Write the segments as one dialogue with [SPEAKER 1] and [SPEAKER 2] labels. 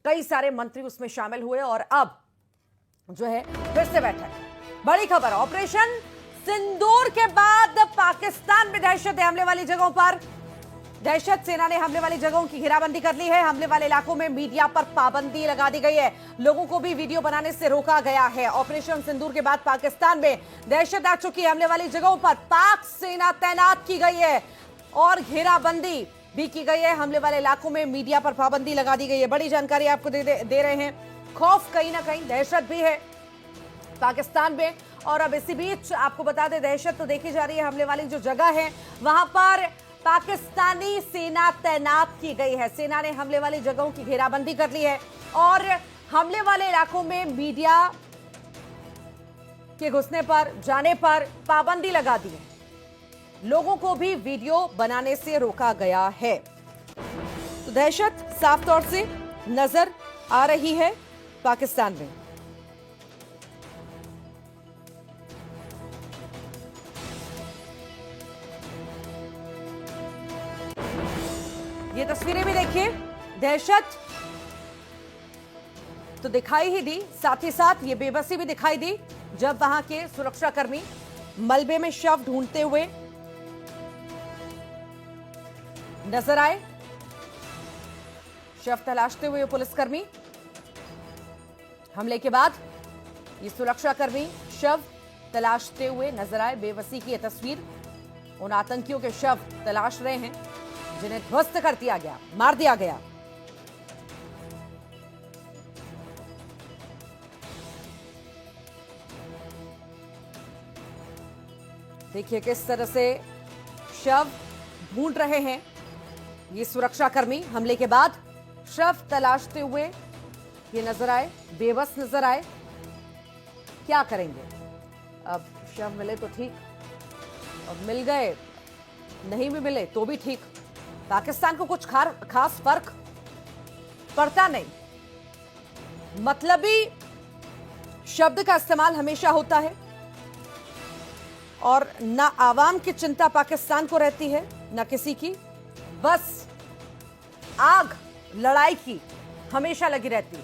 [SPEAKER 1] कई सारे मंत्री उसमें शामिल हुए और अब जो है फिर से बैठक। बड़ी खबर, ऑपरेशन सिंदूर के बाद पाकिस्तान में दहशत है। हमले वाली जगहों पर दहशत सेना ने हमले वाली जगहों की घेराबंदी कर ली है। हमले वाले इलाकों में मीडिया पर पाबंदी लगा दी गई है। लोगों को भी वीडियो बनाने से रोका गया है। ऑपरेशन सिंदूर के बाद पाकिस्तान में दहशत आ चुकी है। हमले वाली जगहों पर पाक सेना तैनात की गई है और घेराबंदी भी की गई है। हमले वाले इलाकों में मीडिया पर पाबंदी लगा दी गई है। बड़ी जानकारी आपको दे रहे हैं। खौफ कहीं ना कहीं, दहशत भी है पाकिस्तान में। और अब इसी बीच आपको बता दें, दहशत तो देखी जा रही है। हमले वाली जो जगह है वहां पर पाकिस्तानी सेना तैनात की गई है। सेना ने हमले वाली जगहों की घेराबंदी कर ली है और हमले वाले इलाकों में मीडिया के घुसने पर, जाने पर पाबंदी लगा दी है। लोगों को भी वीडियो बनाने से रोका गया है। तो दहशत साफ तौर से नजर आ रही है पाकिस्तान में। ये तस्वीरें भी देखिए, दहशत तो दिखाई ही दी, साथ ही साथ ये बेबसी भी दिखाई दी जब वहां के सुरक्षाकर्मी मलबे में शव ढूंढते हुए नजर आए। शव तलाशते हुए पुलिसकर्मी, हमले के बाद ये सुरक्षाकर्मी शव तलाशते हुए नजर आए। बेबसी की यह तस्वीर, उन आतंकियों के शव तलाश रहे हैं जिन्हें ध्वस्त कर दिया गया, मार दिया गया। देखिए किस तरह से शव ढूंढ रहे हैं ये सुरक्षाकर्मी। हमले के बाद शव तलाशते हुए ये नजर आए, बेबस नजर आए। क्या करेंगे? अब शव मिले तो ठीक, अब मिल गए, नहीं भी मिले तो भी ठीक। पाकिस्तान को कुछ खास फर्क पड़ता नहीं। मतलबी शब्द का इस्तेमाल हमेशा होता है और ना आवाम की चिंता पाकिस्तान को रहती है, ना किसी की। बस आग लड़ाई की हमेशा लगी रहती है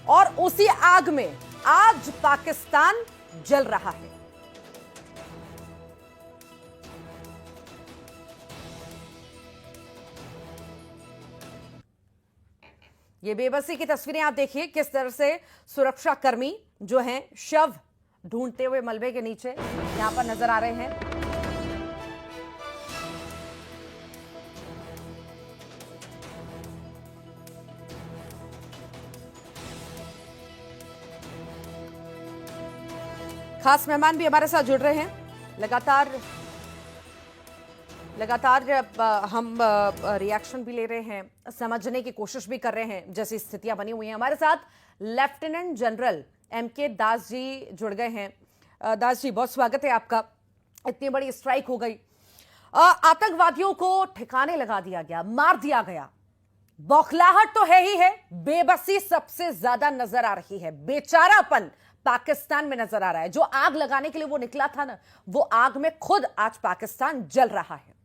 [SPEAKER 1] और उसी आग में आज पाकिस्तान जल रहा है। ये बेबसी की तस्वीरें आप देखिए, किस तरह से सुरक्षाकर्मी जो हैं शव ढूंढते हुए मलबे के नीचे यहां पर नजर आ रहे हैं। खास मेहमान भी हमारे साथ जुड़ रहे हैं। लगातार हम रिएक्शन भी ले रहे हैं, समझने की कोशिश भी कर रहे हैं जैसी स्थितियां बनी हुई हैं। हमारे साथ lieutenant general MK Das ji जुड़ गए हैं। दास जी, बहुत स्वागत है आपका। इतनी बड़ी स्ट्राइक हो गई, आतंकवादियों को ठिकाने लगा दिया गया, मार दिया गया। बौखलाहट तो है ही है, बेबसी सबसे ज्यादा नजर आ रही है। बेचारापन पाकिस्तान में नजर आ रहा है। जो आग लगाने के लिए वो निकला था ना, वो आग में खुद आज पाकिस्तान जल रहा है।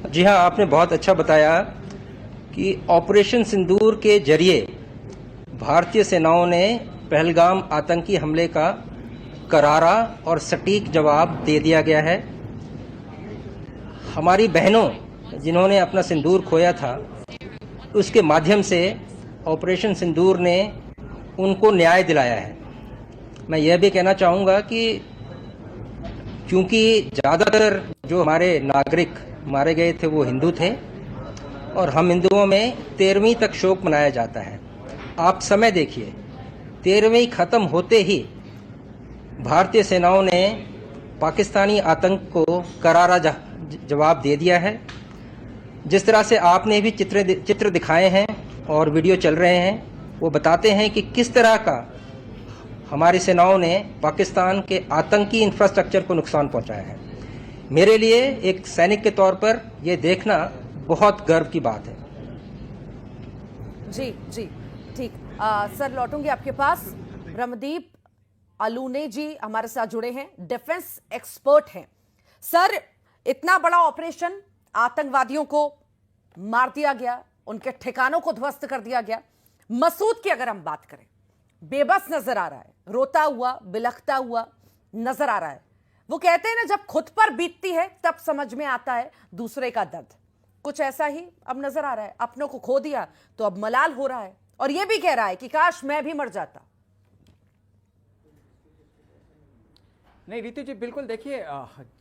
[SPEAKER 2] जी हाँ, आपने बहुत अच्छा बताया कि ऑपरेशन सिंदूर के जरिए भारतीय सेनाओं ने पहलगाम आतंकी हमले का करारा और सटीक जवाब दे दिया गया है। हमारी बहनों जिन्होंने अपना सिंदूर खोया था, उसके माध्यम से ऑपरेशन सिंदूर ने उनको न्याय दिलाया है। मैं यह भी कहना चाहूँगा कि क्योंकि ज़्यादातर जो हमारे नागरिक मारे गए थे वो हिंदू थे और हम हिंदुओं में 13वीं तक शोक मनाया जाता है। आप समय देखिए, 13वीं ख़त्म होते ही भारतीय सेनाओं ने पाकिस्तानी आतंक को करारा जवाब दे दिया है। जिस तरह से आपने भी चित्र दिखाए हैं और वीडियो चल रहे हैं, वो बताते हैं कि किस तरह का हमारी सेनाओं ने पाकिस्तान के आतंकी इंफ्रास्ट्रक्चर को नुकसान पहुंचाया है। मेरे लिए एक सैनिक के तौर पर यह देखना बहुत गर्व की बात है।
[SPEAKER 1] जी जी, ठीक। सर, लौटूंगी आपके पास। ब्रह्मदीप अलूने जी हमारे साथ जुड़े हैं, डिफेंस एक्सपर्ट हैं। सर, इतना बड़ा ऑपरेशन, आतंकवादियों को मार दिया गया, उनके ठिकानों को ध्वस्त कर दिया गया। मसूद की अगर हम बात करें, बेबस नजर आ रहा है, रोता हुआ, बिलखता हुआ नजर आ रहा है। वो कहते हैं ना, जब खुद पर बीतती है तब समझ में आता है दूसरे का दर्द। कुछ ऐसा ही अब नजर आ रहा है। अपनों को खो दिया तो अब मलाल हो रहा है, और यह भी कह रहा है कि काश मैं भी मर जाता।
[SPEAKER 3] नहीं रितु जी, बिल्कुल देखिए,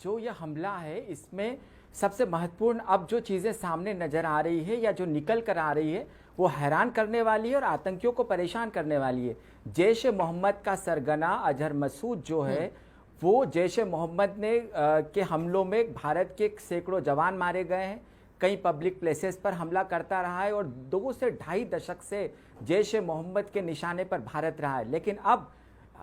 [SPEAKER 3] जो यह हमला है इसमें सबसे महत्वपूर्ण अब जो चीज़ें सामने नजर आ रही है या जो निकल कर आ रही है वो हैरान करने वाली है और आतंकियों को परेशान करने वाली है। जैश ए मोहम्मद का सरगना अजहर मसूद जो है वो जैश ए मोहम्मद ने के हमलों में भारत के सैकड़ों जवान मारे गए हैं, कई पब्लिक प्लेसेस पर हमला करता रहा है और 2 से ढाई दशक से जैश ए मोहम्मद के निशाने पर भारत रहा है। लेकिन अब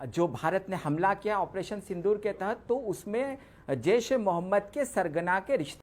[SPEAKER 3] जो भारत ने हमला किया ऑपरेशन सिंदूर के तहत, तो उसमें जैश ए मोहम्मद के सरगना के रिश्ते